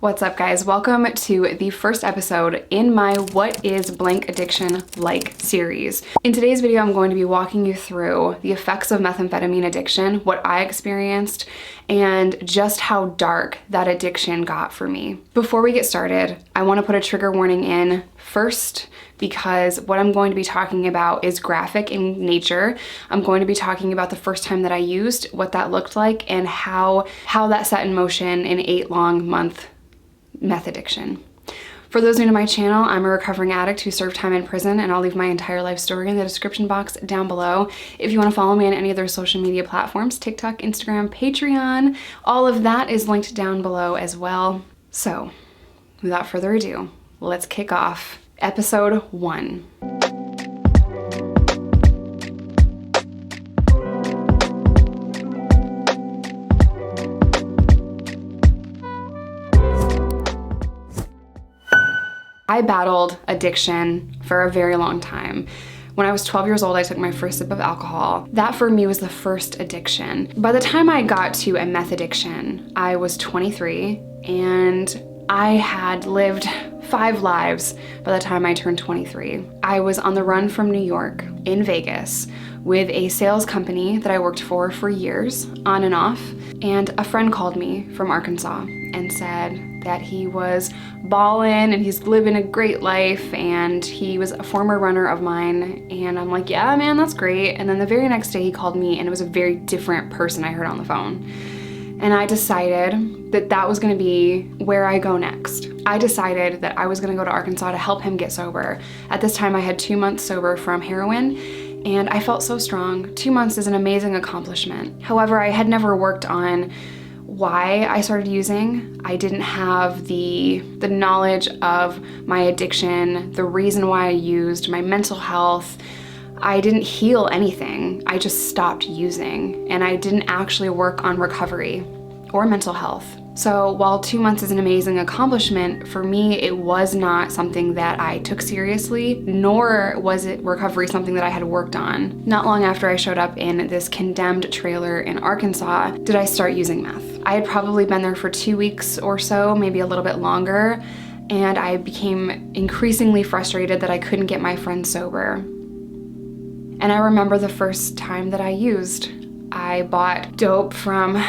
What's up, guys? Welcome to the first episode in my What is Blank Addiction Like series. In today's video, I'm going to be walking you through the effects of methamphetamine addiction, what I experienced, and just how dark that addiction got for me. Before we get started, I want to put a trigger warning in first because what I'm going to be talking about is graphic in nature. I'm going to be talking about the first time that I used, what that looked like, and how that set in motion an 8-month meth addiction. For those new to my channel, I'm a recovering addict who served time in prison, and I'll leave my entire life story in the description box down below. If you want to follow me on any other social media platforms, TikTok, Instagram, Patreon, all of that is linked down below as well. So, without further ado, let's kick off episode 1. I battled addiction for a very long time. When I was 12 years old, I took my first sip of alcohol. That for me was the first addiction. By the time I got to a meth addiction, I was 23 and I had lived 5 lives by the time I turned 23. I was on the run from New York in Vegas with a sales company that I worked for years, on and off, and a friend called me from Arkansas and said that he was ballin' and he's living a great life and he was a former runner of mine. And I'm like, yeah, man, that's great. And then the very next day he called me and it was a very different person I heard on the phone. And I decided that that was gonna be where I go next. I decided that I was gonna go to Arkansas to help him get sober. At this time I had 2 months sober from heroin and I felt so strong. 2 months is an amazing accomplishment. However, I had never worked on why I started using. I didn't have the knowledge of my addiction, the reason why I used, my mental health. I didn't heal anything. I just stopped using, and I didn't actually work on recovery or mental health. So while 2 months is an amazing accomplishment, for me, it was not something that I took seriously, nor was it recovery something that I had worked on. Not long after I showed up in this condemned trailer in Arkansas, did I start using meth. I had probably been there for 2 weeks or so, maybe a little bit longer, and I became increasingly frustrated that I couldn't get my friends sober. And I remember the first time that I used. I bought dope from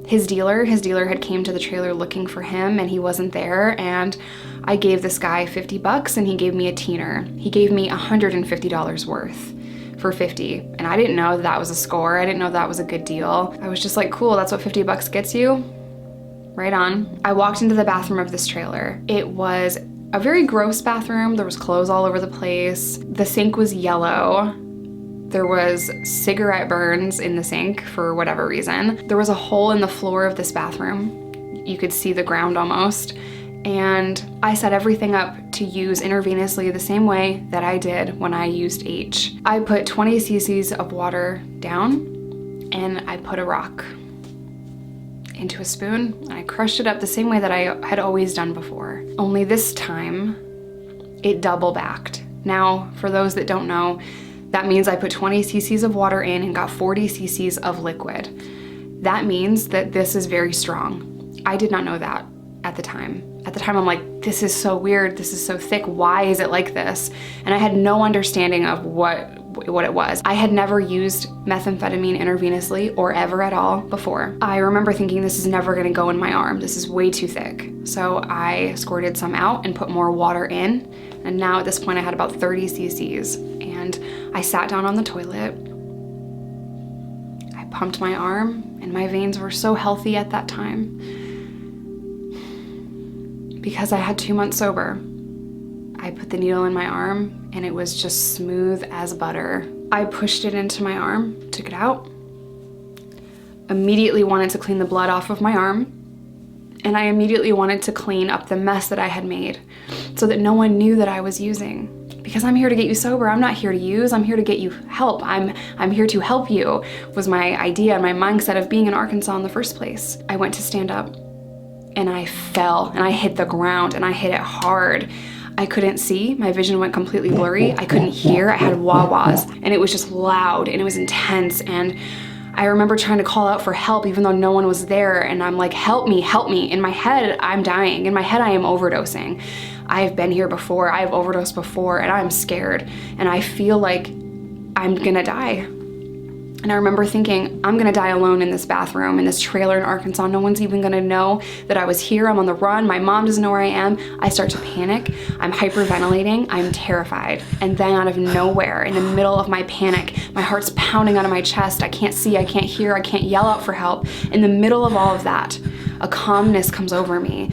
his dealer. His dealer had came to the trailer looking for him and he wasn't there, and I gave this guy $50 and he gave me a teener. He gave me $150 worth for 50, and I didn't know that was a score. I didn't know that was a good deal. I was just like, cool, that's what $50 gets you? Right on. I walked into the bathroom of this trailer. It was a very gross bathroom. There was clothes all over the place. The sink was yellow. There was cigarette burns in the sink for whatever reason. There was a hole in the floor of this bathroom. You could see the ground almost. And I set everything up to use intravenously the same way that I did when I used H. I put 20 cc's of water down and I put a rock into a spoon and I crushed it up the same way that I had always done before. Only this time, it double backed. Now, for those that don't know, that means I put 20 cc's of water in and got 40 cc's of liquid. That means that this is very strong. I did not know that at the time. At the time, I'm like, this is so weird. This is so thick. Why is it like this? And I had no understanding of what it was. I had never used methamphetamine intravenously or ever at all before. I remember thinking this is never gonna go in my arm. This is way too thick. So I squirted some out and put more water in. And now at this point I had about 30 cc's. And I sat down on the toilet. I pumped my arm and my veins were so healthy at that time because I had 2 months sober. I put the needle in my arm and it was just smooth as butter. I pushed it into my arm, took it out, immediately wanted to clean the blood off of my arm, and I immediately wanted to clean up the mess that I had made so that no one knew that I was using. Because I'm here to get you sober. I'm not here to use. I'm here to get you help. I'm here to help you was my idea and my mindset of being in Arkansas in the first place. I went to stand up and I fell and I hit the ground and I hit it hard. I couldn't see. My vision went completely blurry. I couldn't hear. I had wah-wahs and it was just loud and it was intense, and I remember trying to call out for help even though no one was there, and I'm like, help me, help me. In my head, I'm dying. In my head, I am overdosing. I've been here before, I've overdosed before, and I'm scared, and I feel like I'm gonna die. And I remember thinking, I'm gonna die alone in this bathroom, in this trailer in Arkansas. No one's even gonna know that I was here. I'm on the run. My mom doesn't know where I am. I start to panic. I'm hyperventilating. I'm terrified. And then out of nowhere, in the middle of my panic, my heart's pounding out of my chest. I can't see, I can't hear, I can't yell out for help. In the middle of all of that, a calmness comes over me.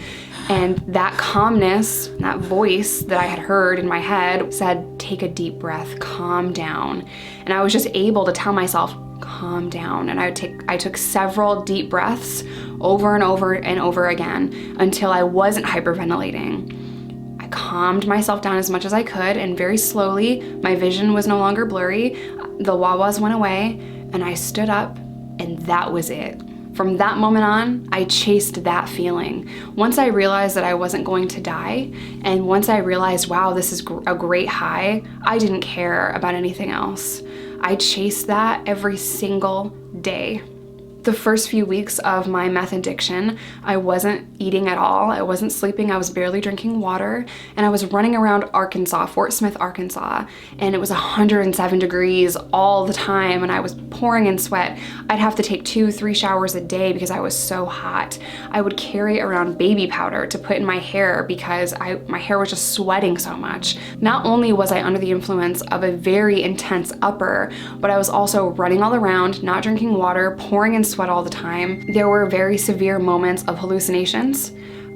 And that calmness, that voice that I had heard in my head said, take a deep breath, calm down. And I was just able to tell myself, calm down. And I took several deep breaths over and over and over again until I wasn't hyperventilating. I calmed myself down as much as I could, and very slowly, my vision was no longer blurry. The wah-wahs went away, and I stood up, and that was it. From that moment on, I chased that feeling. Once I realized that I wasn't going to die, and once I realized, wow, this is a great high, I didn't care about anything else. I chased that every single day. The first few weeks of my meth addiction, I wasn't eating at all. I wasn't sleeping. I was barely drinking water. And I was running around Arkansas, Fort Smith, Arkansas. And it was 107 degrees all the time. And I was pouring in sweat. I'd have to take 2-3 showers a day because I was so hot. I would carry around baby powder to put in my hair because my hair was just sweating so much. Not only was I under the influence of a very intense upper, but I was also running all around, not drinking water, pouring in sweat all the time. There were very severe moments of hallucinations.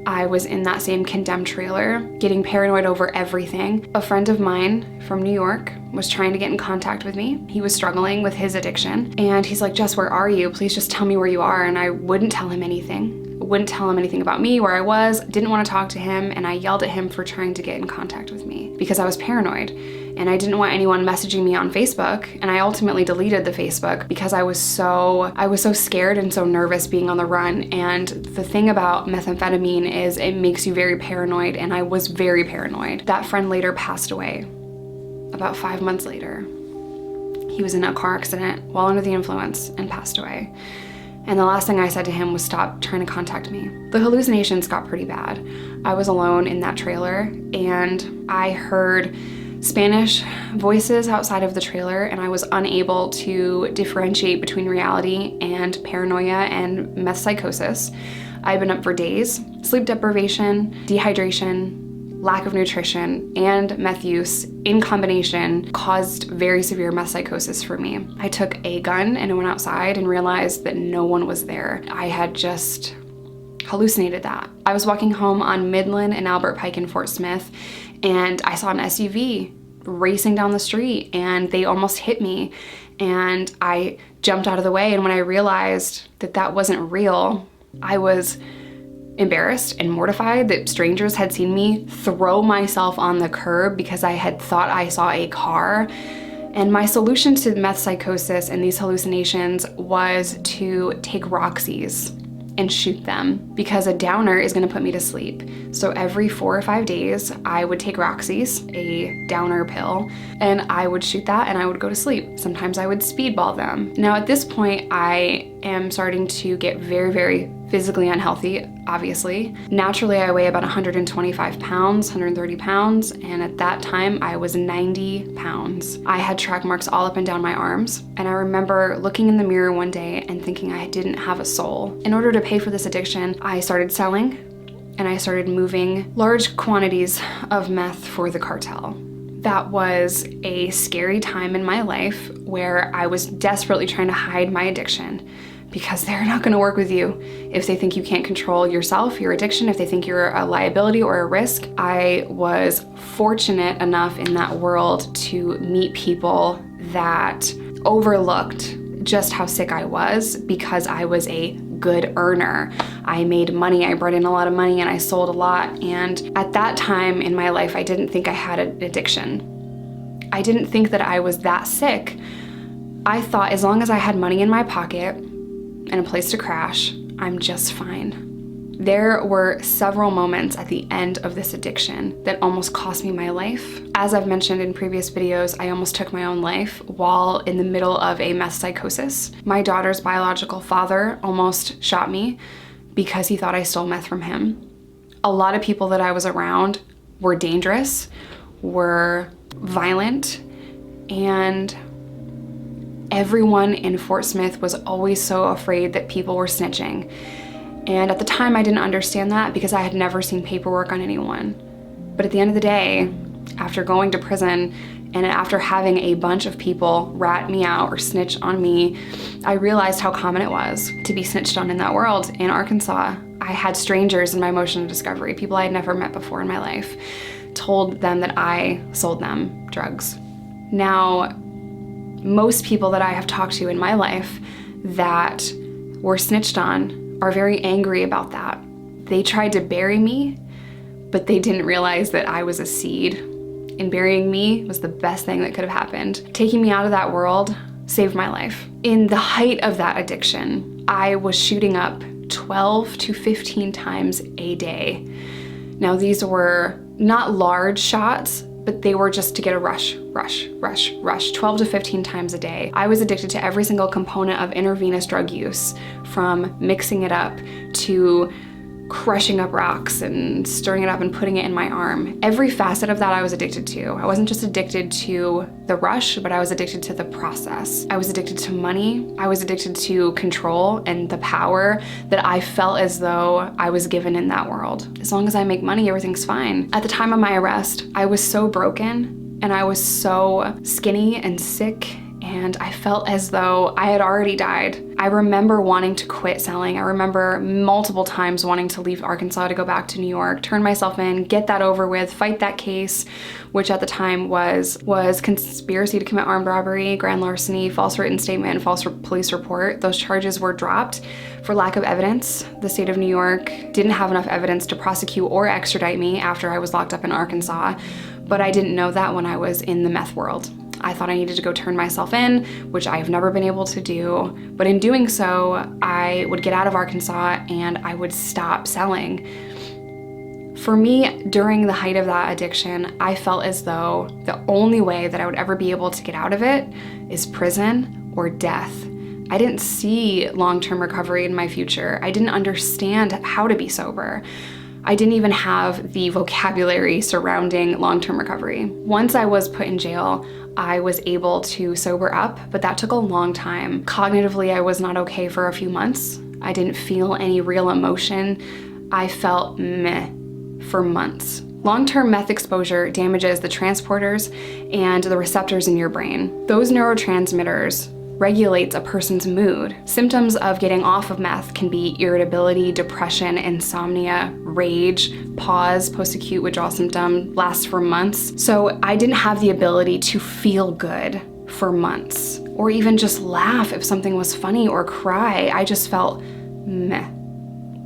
I was in that same condemned trailer, getting paranoid over everything. A friend of mine from New York was trying to get in contact with me. He was struggling with his addiction, and he's like, Jess, where are you? Please just tell me where you are. And I wouldn't tell him anything. Wouldn't tell him anything about me, where I was, didn't want to talk to him, and I yelled at him for trying to get in contact with me because I was paranoid. And I didn't want anyone messaging me on Facebook, and I ultimately deleted the Facebook because I was so scared and so nervous being on the run. And the thing about methamphetamine is it makes you very paranoid, and I was very paranoid. That friend later passed away. About 5 months later, he was in a car accident while under the influence and passed away. And the last thing I said to him was stop trying to contact me. The hallucinations got pretty bad. I was alone in that trailer, and I heard Spanish voices outside of the trailer, and I was unable to differentiate between reality and paranoia and meth psychosis. I'd been up for days. Sleep deprivation, dehydration, lack of nutrition, and meth use in combination caused very severe meth psychosis for me. I took a gun and went outside and realized that no one was there. I had just hallucinated that. I was walking home on Midland and Albert Pike in Fort Smith, and I saw an SUV racing down the street, and they almost hit me, and I jumped out of the way. And when I realized that that wasn't real, I was embarrassed and mortified that strangers had seen me throw myself on the curb because I had thought I saw a car. And my solution to meth psychosis and these hallucinations was to take Roxy's and shoot them, because a downer is gonna put me to sleep. So every 4 or 5 days, I would take Roxy's, a downer pill, and I would shoot that and I would go to sleep. Sometimes I would speedball them. Now at this point, I am starting to get very, very physically unhealthy, obviously. Naturally, I weigh about 125 pounds, 130 pounds, and at that time, I was 90 pounds. I had track marks all up and down my arms, and I remember looking in the mirror one day and thinking I didn't have a soul. In order to pay for this addiction, I started selling, and I started moving large quantities of meth for the cartel. That was a scary time in my life where I was desperately trying to hide my addiction, because they're not gonna work with you if they think you can't control yourself, your addiction, if they think you're a liability or a risk. I was fortunate enough in that world to meet people that overlooked just how sick I was, because I was a good earner. I made money, I brought in a lot of money, and I sold a lot. And at that time in my life, I didn't think I had an addiction. I didn't think that I was that sick. I thought as long as I had money in my pocket and a place to crash, I'm just fine. There were several moments at the end of this addiction that almost cost me my life. As I've mentioned in previous videos, I almost took my own life while in the middle of a meth psychosis. My daughter's biological father almost shot me because he thought I stole meth from him. A lot of people that I was around were dangerous, were violent, and everyone in Fort Smith was always so afraid that people were snitching. And at the time I didn't understand that because I had never seen paperwork on anyone. But at the end of the day, after going to prison and after having a bunch of people rat me out or snitch on me, I realized how common it was to be snitched on in that world in Arkansas. I had strangers in my motion of discovery, people I had never met before in my life, told them that I sold them drugs. Now, most people that I have talked to in my life that were snitched on are very angry about that. They tried to bury me, but they didn't realize that I was a seed. And burying me was the best thing that could have happened. Taking me out of that world saved my life. In the height of that addiction, I was shooting up 12 to 15 times a day. Now, these were not large shots, but they were just to get a rush, 12 to 15 times a day. I was addicted to every single component of intravenous drug use, from mixing it up to crushing up rocks and stirring it up and putting it in my arm. Every facet of that I was addicted to. I wasn't just addicted to the rush, but I was addicted to the process. I was addicted to money. I was addicted to control and the power that I felt as though I was given in that world. As long as I make money, everything's fine. At the time of my arrest, I was so broken and I was so skinny and sick, and I felt as though I had already died. I remember wanting to quit selling. I remember multiple times wanting to leave Arkansas to go back to New York, turn myself in, get that over with, fight that case, which at the time was conspiracy to commit armed robbery, grand larceny, false written statement, and false police report. Those charges were dropped for lack of evidence. The state of New York didn't have enough evidence to prosecute or extradite me after I was locked up in Arkansas, but I didn't know that when I was in the meth world. I thought I needed to go turn myself in, which I have never been able to do. But in doing so, I would get out of Arkansas and I would stop selling. For me, during the height of that addiction, I felt as though the only way that I would ever be able to get out of it is prison or death. I didn't see long-term recovery in my future. I didn't understand how to be sober. I didn't even have the vocabulary surrounding long-term recovery. Once I was put in jail, I was able to sober up, but that took a long time. Cognitively, I was not okay for a few months. I didn't feel any real emotion. I felt meh for months. Long-term meth exposure damages the transporters and the receptors in your brain. Those neurotransmitters regulates a person's mood. Symptoms of getting off of meth can be irritability, depression, insomnia, rage, pause, post-acute withdrawal symptom, lasts for months. So I didn't have the ability to feel good for months, or even just laugh if something was funny or cry. I just felt meh,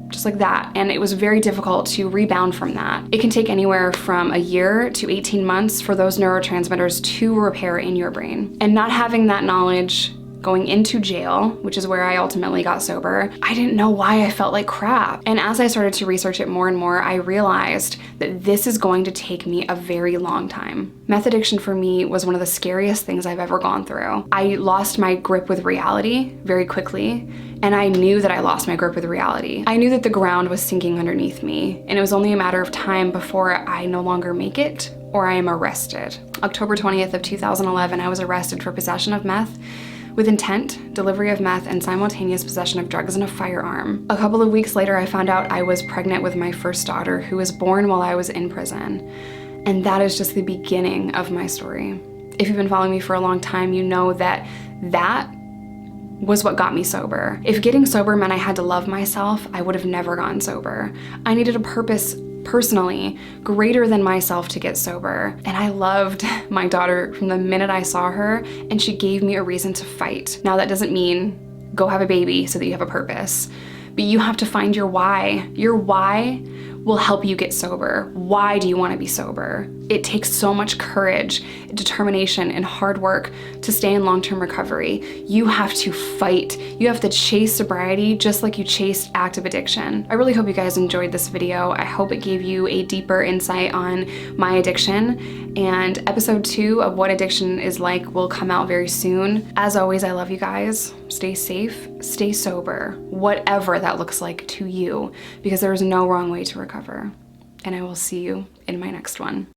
just like that. And it was very difficult to rebound from that. It can take anywhere from a year to 18 months for those neurotransmitters to repair in your brain. And not having that knowledge going into jail, which is where I ultimately got sober, I didn't know why I felt like crap. And as I started to research it more and more, I realized that this is going to take me a very long time. Meth addiction for me was one of the scariest things I've ever gone through. I lost my grip with reality very quickly, and I knew that I lost my grip with reality. I knew that the ground was sinking underneath me, and it was only a matter of time before I no longer make it or I am arrested. October 20th of 2011, I was arrested for possession of meth with intent, delivery of meth, and simultaneous possession of drugs and a firearm. A couple of weeks later, I found out I was pregnant with my first daughter, who was born while I was in prison. And that is just the beginning of my story. If you've been following me for a long time, you know that that was what got me sober. If getting sober meant I had to love myself, I would have never gotten sober. I needed a purpose personally greater than myself to get sober. And I loved my daughter from the minute I saw her, and she gave me a reason to fight. Now that doesn't mean go have a baby so that you have a purpose, but you have to find your why. Your why will help you get sober. Why do you want to be sober? It takes so much courage, determination, and hard work to stay in long-term recovery. You have to fight. You have to chase sobriety just like you chased active addiction. I really hope you guys enjoyed this video. I hope it gave you a deeper insight on my addiction, and episode 2 of what addiction is like will come out very soon. As always, I love you guys. Stay safe, stay sober, whatever that looks like to you, because there is no wrong way to recover. And I will see you in my next one.